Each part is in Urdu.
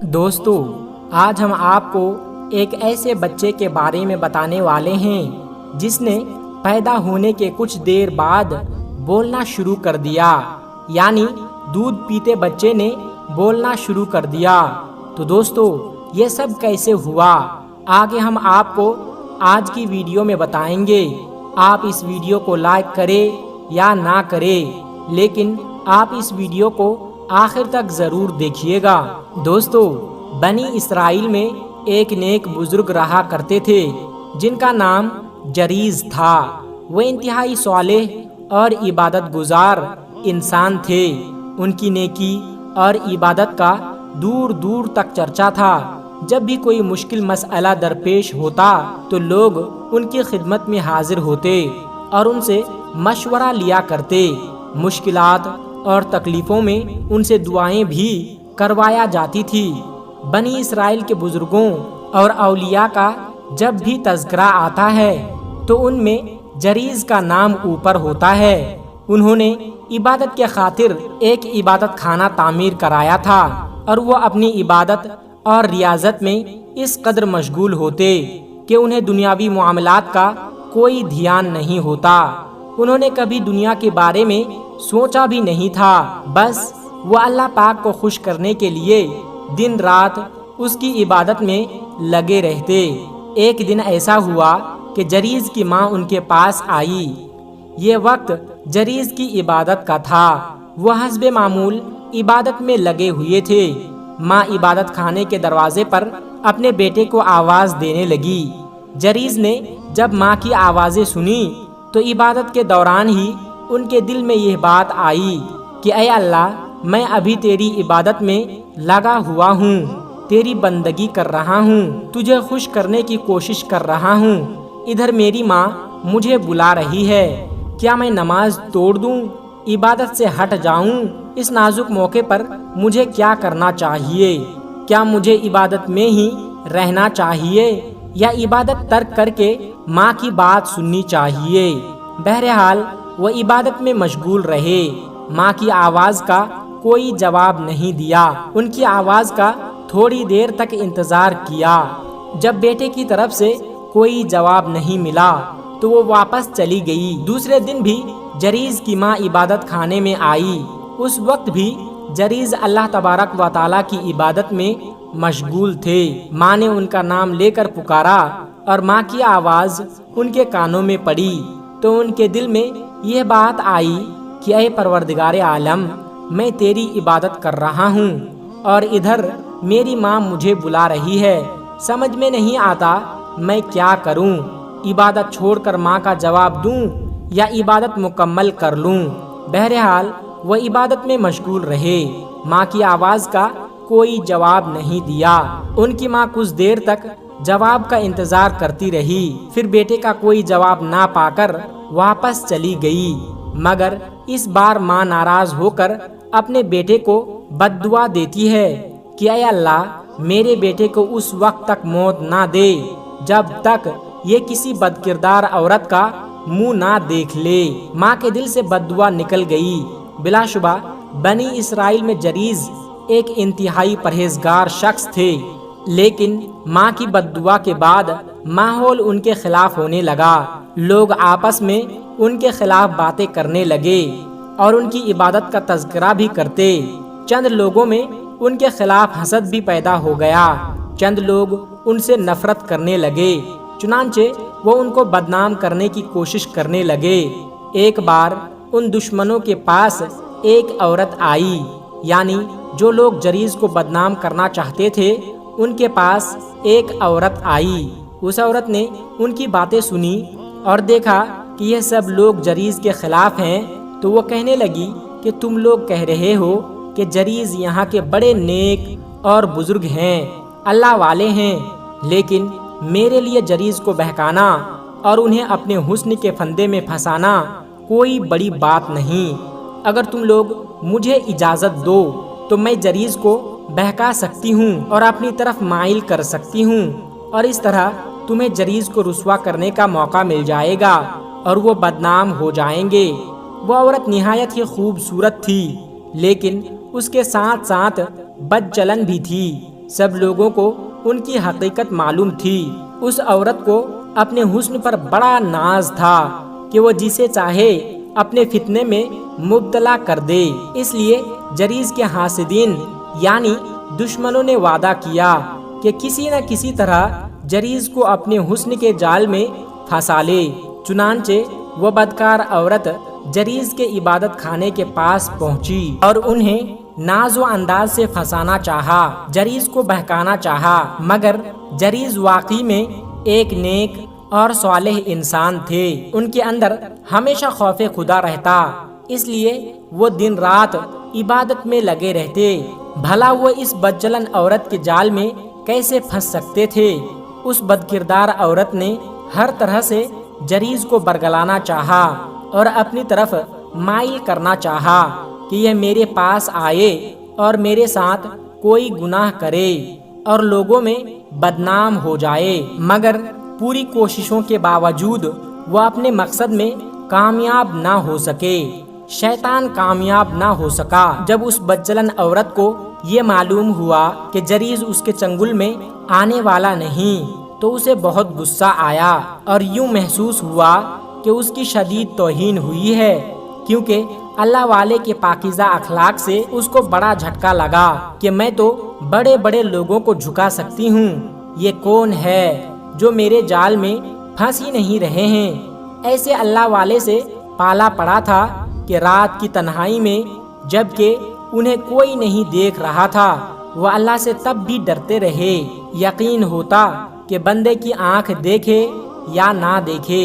دوستو، آج ہم آپ کو ایک ایسے بچے کے بارے میں بتانے والے ہیں جس نے پیدا ہونے کے کچھ دیر بعد بولنا شروع کر دیا، یعنی دودھ پیتے بچے نے بولنا شروع کر دیا۔ تو دوستو، یہ سب کیسے ہوا، آگے ہم آپ کو آج کی ویڈیو میں بتائیں گے۔ آپ اس ویڈیو کو لائک کریں یا نہ کریں، لیکن آپ اس ویڈیو کو آخر تک ضرور دیکھیے گا۔ دوستو، بنی اسرائیل میں ایک نیک بزرگ رہا کرتے تھے جن کا نام جریز تھا۔ وہ انتہائی صالح اور عبادت گزار انسان تھے۔ ان کی نیکی اور عبادت کا دور دور تک چرچا تھا۔ جب بھی کوئی مشکل مسئلہ درپیش ہوتا تو لوگ ان کی خدمت میں حاضر ہوتے اور ان سے مشورہ لیا کرتے۔ مشکلات اور تکلیفوں میں ان سے دعائیں بھی کروایا جاتی تھی۔ بنی اسرائیل کے بزرگوں اور اولیاء کا جب بھی تذکرہ آتا ہے تو ان میں جریز کا نام اوپر ہوتا ہے۔ انہوں نے عبادت کے خاطر ایک عبادت خانہ تعمیر کرایا تھا اور وہ اپنی عبادت اور ریاضت میں اس قدر مشغول ہوتے کہ انہیں دنیاوی معاملات کا کوئی دھیان نہیں ہوتا۔ انہوں نے کبھی دنیا کے بارے میں سوچا بھی نہیں تھا، بس وہ اللہ پاک کو خوش کرنے کے لیے دن رات اس کی عبادت میں لگے رہتے۔ ایک دن ایسا ہوا کہ جریز کی ماں ان کے پاس آئی۔ یہ وقت جریز کی عبادت کا تھا۔ وہ حسب معمول عبادت میں لگے ہوئے تھے۔ ماں عبادت خانے کے دروازے پر اپنے بیٹے کو آواز دینے لگی۔ جریز نے جب ماں کی آوازیں سنی تو عبادت کے دوران ہی ان کے دل میں یہ بات آئی کہ اے اللہ، میں ابھی تیری عبادت میں لگا ہوا ہوں، تیری بندگی کر رہا ہوں، تجھے خوش کرنے کی کوشش کر رہا ہوں۔ ادھر میری ماں مجھے بلا رہی ہے، کیا میں نماز توڑ دوں، عبادت سے ہٹ جاؤں؟ اس نازک موقع پر مجھے کیا کرنا چاہیے؟ کیا مجھے عبادت میں ہی رہنا چاہیے یا عبادت ترک کر کے ماں کی بات سننی چاہیے؟ بہرحال وہ عبادت میں مشغول رہے۔ ماں کی آواز کا کوئی جواب نہیں دیا۔ ان کی آواز کا تھوڑی دیر تک انتظار کیا۔ جب بیٹے کی طرف سے کوئی جواب نہیں ملا تو وہ واپس چلی گئی۔ دوسرے دن بھی جریز کی ماں عبادت خانے میں آئی۔ اس وقت بھی جریز اللہ تبارک و تعالیٰ کی عبادت میں مشغول تھے۔ ماں نے ان کا نام لے کر پکارا اور ماں کی آواز ان کے کانوں میں پڑی تو ان کے دل میں یہ بات آئی کہ اے پروردگار عالم، میں تیری عبادت کر رہا ہوں اور ادھر میری ماں مجھے بلا رہی ہے۔ سمجھ میں نہیں آتا میں کیا کروں، عبادت چھوڑ کر ماں کا جواب دوں یا عبادت مکمل کر لوں؟ بہرحال وہ عبادت میں مشغول رہے۔ ماں کی آواز کا کوئی جواب نہیں دیا۔ ان کی ماں کچھ دیر تک جواب کا انتظار کرتی رہی، پھر بیٹے کا کوئی جواب نہ پا کر واپس چلی گئی۔ مگر اس بار ماں ناراض ہو کر اپنے بیٹے کو بد دعا دیتی ہے کہ اے اللہ، میرے بیٹے کو اس وقت تک موت نہ دے جب تک یہ کسی بد کردار عورت کا منہ نہ دیکھ لے۔ ماں کے دل سے بد دعا نکل گئی۔ بلا شبہ بنی اسرائیل میں جریز ایک انتہائی پرہیزگار شخص تھے، لیکن ماں کی بد دعا کے بعد ماحول ان کے خلاف ہونے لگا۔ لوگ آپس میں ان کے خلاف باتیں کرنے لگے اور ان کی عبادت کا تذکرہ بھی کرتے۔ چند لوگوں میں ان کے خلاف حسد بھی پیدا ہو گیا۔ چند لوگ ان سے نفرت کرنے لگے، چنانچہ وہ ان کو بدنام کرنے کی کوشش کرنے لگے۔ ایک بار ان دشمنوں کے پاس ایک عورت آئی، یعنی جو لوگ جریز کو بدنام کرنا چاہتے تھے ان کے پاس ایک عورت آئی۔ اس عورت نے ان کی باتیں سنی اور دیکھا کہ یہ سب لوگ جریز کے خلاف ہیں تو وہ کہنے لگی کہ تم لوگ کہہ رہے ہو کہ جریز یہاں کے بڑے نیک اور بزرگ ہیں، اللہ والے ہیں، لیکن میرے لیے جریز کو بہکانا اور انہیں اپنے حسن کے پھندے میں پھنسانا کوئی بڑی بات نہیں۔ اگر تم لوگ مجھے اجازت دو تو میں جریز کو بہکا سکتی ہوں اور اپنی طرف مائل کر سکتی ہوں، اور اس طرح تمہیں جریز کو رسوا کرنے کا موقع مل جائے گا اور وہ بدنام ہو جائیں گے۔ وہ عورت نہایت ہی خوبصورت تھی، لیکن اس کے ساتھ ساتھ بد چلن بھی تھی۔ سب لوگوں کو ان کی حقیقت معلوم تھی۔ اس عورت کو اپنے حسن پر بڑا ناز تھا کہ وہ جسے چاہے اپنے فتنے میں مبتلا کر دے۔ اس لیے جریز کے حاسدین یعنی دشمنوں نے وعدہ کیا کہ کسی نہ کسی طرح جریز کو اپنے حسن کے جال میں پھنسا لے۔ چنانچہ وہ بدکار عورت جریز کے عبادت خانے کے پاس پہنچی اور انہیں ناز و انداز سے پھنسانا چاہا، جریز کو بہکانا چاہا، مگر جریز واقعی میں ایک نیک اور صالح انسان تھے۔ ان کے اندر ہمیشہ خوف خدا رہتا، اس لیے وہ دن رات عبادت میں لگے رہتے۔ بھلا وہ اس بدچلن عورت کے جال میں کیسے پھنس سکتے تھے؟ اس بدکردار عورت نے ہر طرح سے جریز کو برگلانا چاہا اور اپنی طرف مائل کرنا چاہا کہ یہ میرے پاس آئے اور میرے ساتھ کوئی گناہ کرے اور لوگوں میں بدنام ہو جائے، مگر پوری کوششوں کے باوجود وہ اپنے مقصد میں کامیاب نہ ہو سکے۔ شیطان کامیاب نہ ہو سکا۔ جب اس بدچلن عورت کو یہ معلوم ہوا کہ جریز اس کے چنگل میں آنے والا نہیں تو اسے بہت غصہ آیا اور یوں محسوس ہوا کہ اس کی شدید توہین ہوئی ہے، کیونکہ اللہ والے کے پاکیزہ اخلاق سے اس کو بڑا جھٹکا لگا کہ میں تو بڑے بڑے لوگوں کو جھکا سکتی ہوں، یہ کون ہے جو میرے جال میں پھنس ہی نہیں رہے ہیں۔ ایسے اللہ والے سے پالا پڑا تھا کہ رات کی تنہائی میں جبکہ انہیں کوئی نہیں دیکھ رہا تھا وہ اللہ سے تب بھی ڈرتے رہے۔ یقین ہوتا کہ بندے کی آنکھ دیکھے یا نہ دیکھے،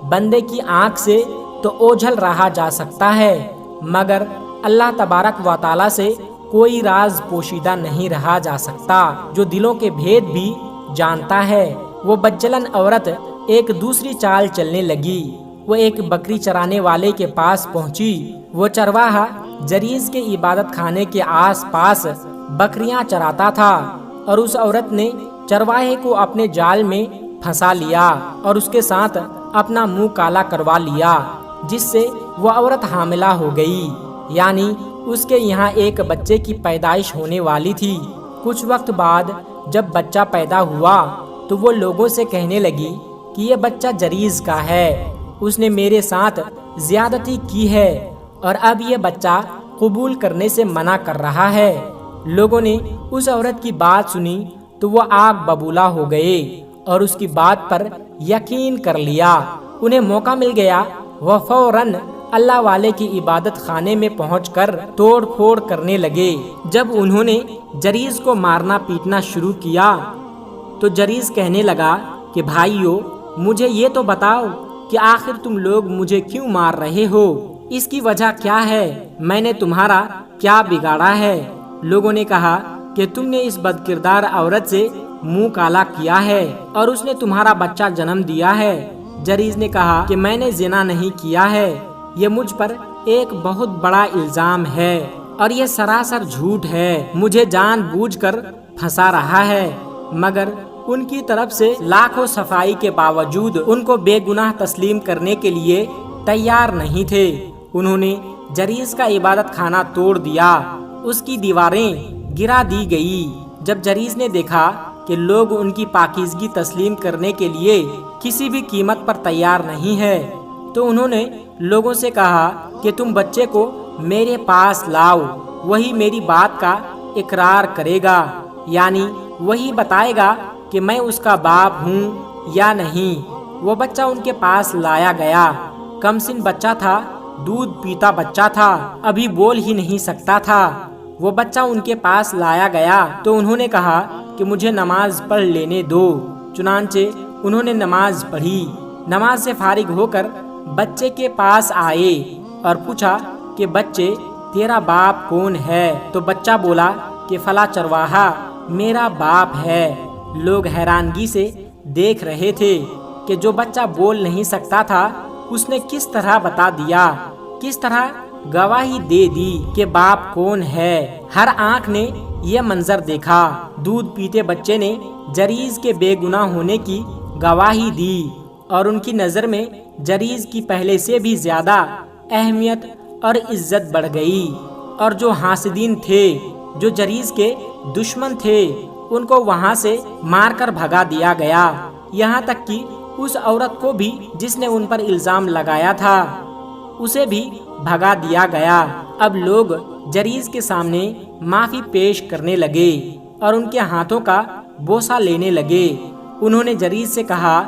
بندے کی آنکھ سے تو اوجھل رہا جا سکتا ہے، مگر اللہ تبارک و تعالی سے کوئی راز پوشیدہ نہیں رہا جا سکتا جو دلوں کے بھید بھی جانتا ہے۔ وہ بدچلن عورت ایک دوسری چال چلنے لگی۔ وہ ایک بکری چرانے والے کے پاس پہنچی۔ وہ چرواہا جریز کے عبادت خانے کے آس پاس بکریاں چراتا تھا اور اس عورت نے چرواہے کو اپنے جال میں پھنسا لیا اور اس کے ساتھ اپنا منہ کالا کروا لیا، جس سے وہ عورت حاملہ ہو گئی، یعنی اس کے یہاں ایک بچے کی پیدائش ہونے والی تھی۔ کچھ وقت بعد جب بچہ پیدا ہوا تو وہ لوگوں سے کہنے لگی کہ یہ بچہ جریز کا ہے، اس نے میرے ساتھ زیادتی کی ہے اور اب یہ بچہ قبول کرنے سے منع کر رہا ہے۔ لوگوں نے اس عورت کی بات سنی تو وہ آگ ببولا ہو گئے اور اس کی بات پر یقین کر لیا۔ انہیں موقع مل گیا، وہ فوراً اللہ والے کی عبادت خانے میں پہنچ کر توڑ پھوڑ کرنے لگے۔ جب انہوں نے جریز کو مارنا پیٹنا شروع کیا تو جریز کہنے لگا کہ بھائیو، مجھے یہ تو بتاؤ کہ آخر تم لوگ مجھے کیوں مار رہے ہو؟ اس کی وجہ کیا ہے؟ میں نے تمہارا کیا بگاڑا ہے؟ لوگوں نے کہا کہ تم نے اس بدکردار عورت سے منہ کالا کیا ہے اور اس نے تمہارا بچہ جنم دیا ہے۔ جریز نے کہا کہ میں نے زنا نہیں کیا ہے، یہ مجھ پر ایک بہت بڑا الزام ہے اور یہ سراسر جھوٹ ہے، مجھے جان بوجھ کر پھنسا رہا ہے۔ مگر ان کی طرف سے لاکھوں صفائی کے باوجود ان کو بے گناہ تسلیم کرنے کے لیے تیار نہیں تھے۔ انہوں نے جریز کا عبادت خانہ توڑ دیا، اس کی دیواریں گرا دی گئی۔ جب جریز نے دیکھا کہ لوگ ان کی پاکیزگی تسلیم کرنے کے لیے کسی بھی قیمت پر تیار نہیں ہے تو انہوں نے لوگوں سے کہا کہ تم بچے کو میرے پاس لاؤ، وہی میری بات کا اقرار کرے گا، یعنی وہی بتائے گا کہ میں اس کا باپ ہوں یا نہیں۔ وہ بچہ ان کے پاس لایا گیا۔ کم سن بچہ تھا، دودھ پیتا بچہ تھا، ابھی بول ہی نہیں سکتا تھا۔ وہ بچہ ان کے پاس لایا گیا تو انہوں نے کہا کہ مجھے نماز پڑھ لینے دو۔ چنانچہ انہوں نے نماز پڑھی۔ نماز سے فارغ ہو کر بچے کے پاس آئے اور پوچھا کہ بچے تیرا باپ کون ہے؟ تو بچہ بولا کہ فلاں چرواہا میرا باپ ہے۔ لوگ حیرانگی سے دیکھ رہے تھے کہ جو بچہ بول نہیں سکتا تھا اس نے کس طرح بتا دیا، کس طرح گواہی دے دی کہ باپ کون ہے۔ ہر آنکھ نے یہ منظر دیکھا۔ دودھ پیتے بچے نے جریز کے بے گناہ ہونے کی گواہی دی اور ان کی نظر میں جریز کی پہلے سے بھی زیادہ اہمیت اور عزت بڑھ گئی، اور جو حاسدین تھے، جو جریز کے دشمن تھے، ان کو وہاں سے مار کر بھگا دیا گیا، یہاں تک کہ اس عورت کو بھی جس نے ان پر الزام لگایا تھا اسے بھی بھگا دیا گیا۔ اب لوگ جریز کے سامنے معافی پیش کرنے لگے اور ان کے ہاتھوں کا بوسہ لینے لگے۔ انہوں نے جریز سے کہا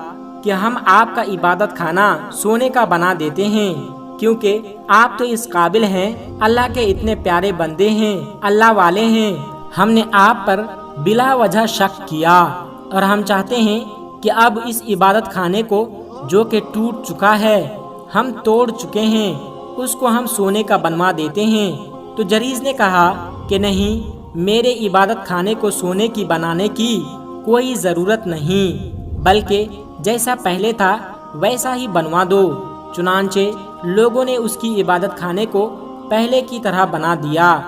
کہ ہم آپ کا عبادت خانہ سونے کا بنا دیتے ہیں، کیونکہ آپ تو اس قابل ہیں، اللہ کے اتنے پیارے بندے ہیں، اللہ والے ہیں۔ ہم نے آپ پر بلا وجہ شک کیا اور ہم چاہتے ہیں کہ اب اس عبادت خانے کو جو کہ ٹوٹ چکا ہے، ہم توڑ چکے ہیں، اس کو ہم سونے کا بنوا دیتے ہیں۔ تو جریز نے کہا کہ نہیں، میرے عبادت خانے کو سونے کی بنانے کی کوئی ضرورت نہیں، بلکہ جیسا پہلے تھا ویسا ہی بنوا دو۔ چنانچہ لوگوں نے اس کی عبادت خانے کو پہلے کی طرح بنا دیا۔